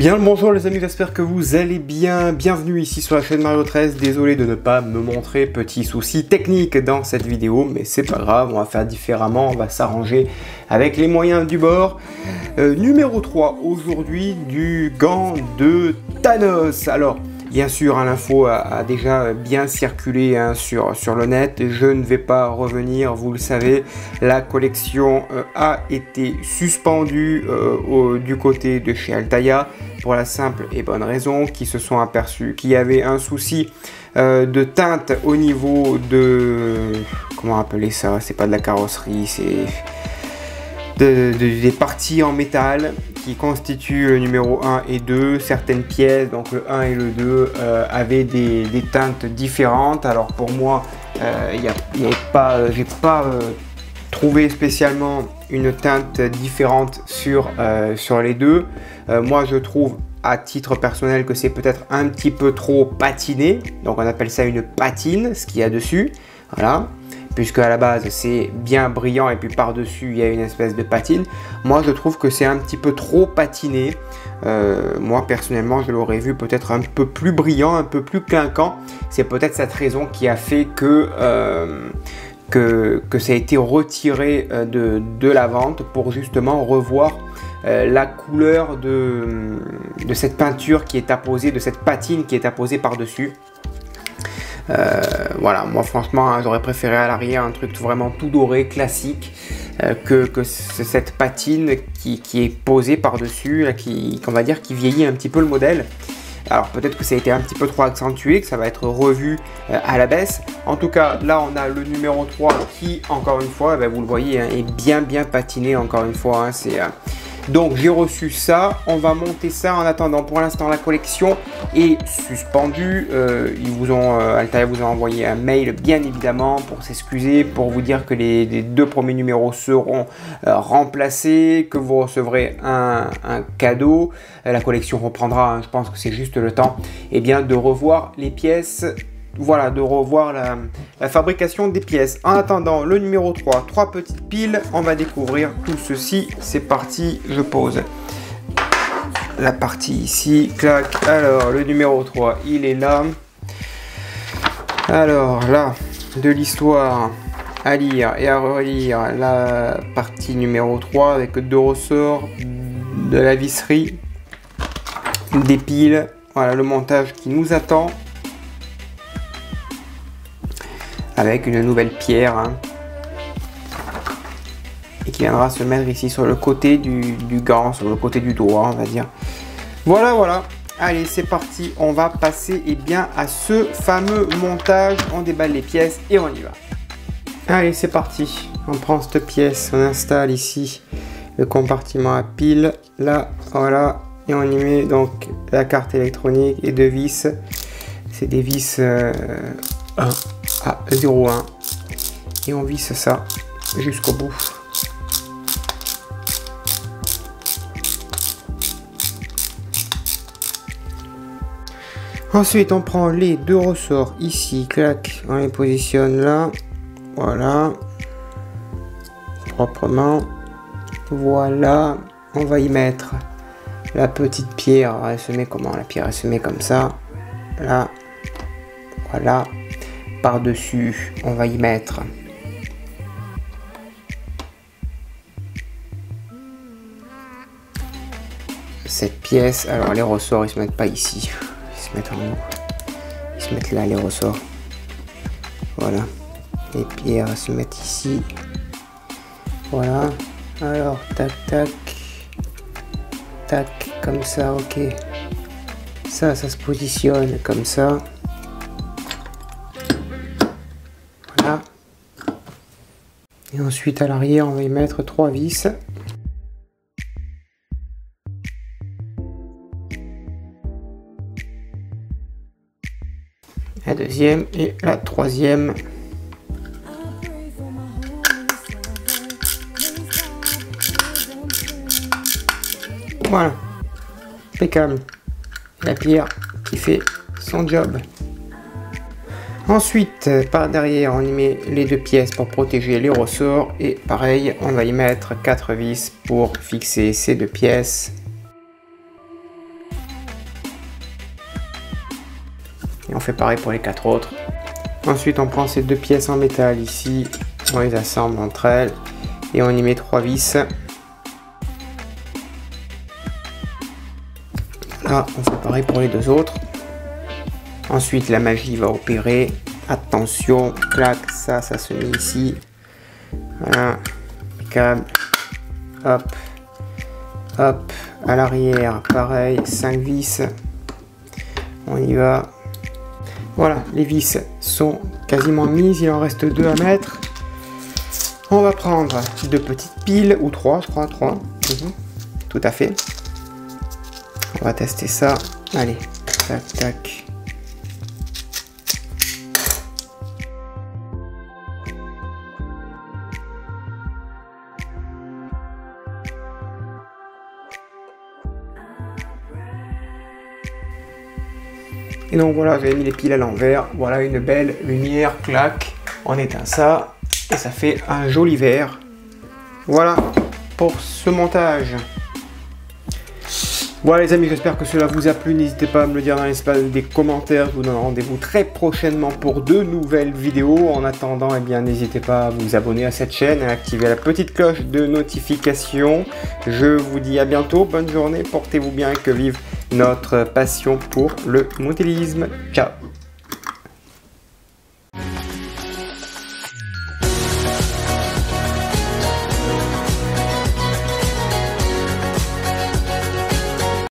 Bien le bonjour les amis, j'espère que vous allez bien. Bienvenue ici sur la chaîne Mario 13. Désolé de ne pas me montrer, petit souci technique dans cette vidéo, mais c'est pas grave, on va faire différemment, on va s'arranger avec les moyens du bord. Numéro 3 aujourd'hui du gant de Thanos. Alors bien sûr, hein, l'info a déjà bien circulé sur le net. Je ne vais pas revenir, vous le savez. La collection a été suspendue du côté de chez Altaïa pour la simple et bonne raison qu'ils se sont aperçus qu'il y avait un souci de teinte au niveau de... Comment appeler ça? C'est pas de la carrosserie, c'est... des parties en métal qui constituent le numéro 1 et 2, certaines pièces, donc le 1 et le 2 avaient des teintes différentes. Alors pour moi, j'ai pas trouvé spécialement une teinte différente sur les deux. Moi je trouve à titre personnel que c'est peut-être un petit peu trop patiné, donc on appelle ça une patine, ce qu'il y a dessus, voilà. Puisque à la base c'est bien brillant et puis par dessus il y a une espèce de patine. Moi je trouve que c'est un petit peu trop patiné. Moi personnellement je l'aurais vu peut-être un peu plus brillant, un peu plus clinquant. C'est peut-être cette raison qui a fait que ça a été retiré de la vente pour justement revoir la couleur de cette peinture qui est apposée, de cette patine qui est apposée par dessus. Voilà, moi franchement hein, j'aurais préféré à l'arrière un truc vraiment tout doré, classique, que cette patine qui est posée par dessus, qu'on va dire qui vieillit un petit peu le modèle. Alors peut-être que ça a été un petit peu trop accentué, que ça va être revu à la baisse. En tout cas là on a le numéro 3 qui encore une fois, vous le voyez, hein, est bien patiné encore une fois, hein, donc j'ai reçu ça, on va monter ça. En attendant, pour l'instant la collection est suspendue. Altaïa vous a envoyé un mail bien évidemment pour s'excuser, pour vous dire que les deux premiers numéros seront remplacés, que vous recevrez un cadeau. La collection reprendra, hein, je pense que c'est juste le temps de revoir les pièces. Voilà, de revoir la fabrication des pièces. En attendant, le numéro 3, 3 petites piles, on va découvrir tout ceci. C'est parti, je pose la partie ici, clac. Alors, le numéro 3, il est là. Alors, là, de l'histoire à lire et à relire, la partie numéro 3 avec 2 ressorts, de la visserie, des piles. Voilà, le montage qui nous attend. Avec une nouvelle pierre, hein, et qui viendra se mettre ici sur le côté du gant, sur le côté du doigt, on va dire. Voilà. Allez, c'est parti. On va passer à ce fameux montage. On déballe les pièces et on y va. Allez, c'est parti. On prend cette pièce, on installe ici le compartiment à piles. Là, voilà. Et on y met donc la carte électronique et 2 vis. C'est des vis 0,1 et on visse ça jusqu'au bout. Ensuite on prend les 2 ressorts ici, clac, on les positionne là, voilà, proprement, voilà. On va y mettre la petite pierre. Elle se met comment? La pierre elle se met comme ça, là, voilà. Par-dessus, on va y mettre cette pièce. Alors les ressorts, ils se mettent pas ici, ils se mettent en haut, ils se mettent là les ressorts. Voilà, les pierres se mettent ici. Voilà. Alors tac, comme ça, ok. Ça se positionne comme ça. Et ensuite à l'arrière on va y mettre 3 vis. La deuxième et la troisième. Voilà, impeccable. La pierre qui fait son job. Ensuite, par derrière, on y met les 2 pièces pour protéger les ressorts. Et pareil, on va y mettre 4 vis pour fixer ces 2 pièces. Et on fait pareil pour les 4 autres. Ensuite, on prend ces 2 pièces en métal ici, on les assemble entre elles et on y met 3 vis. Là, on fait pareil pour les 2 autres. Ensuite, la magie va opérer. Attention, clac, ça se met ici. Voilà, câble, hop, hop, à l'arrière, pareil, 5 vis. On y va. Voilà, les vis sont quasiment mises, il en reste 2 à mettre. On va prendre 2 petites piles, ou 3, je crois, 3. Tout à fait. On va tester ça. Allez, tac, tac. Et donc voilà, j'avais mis les piles à l'envers. Voilà une belle lumière, clac. On éteint ça et ça fait un joli vert. Voilà pour ce montage. Voilà les amis, j'espère que cela vous a plu. N'hésitez pas à me le dire dans l'espace des commentaires. Je vous donne rendez-vous très prochainement pour de nouvelles vidéos. En attendant, eh bien, n'hésitez pas à vous abonner à cette chaîne et à activer la petite cloche de notification. Je vous dis à bientôt. Bonne journée, portez-vous bien et que vive notre passion pour le modélisme. Ciao.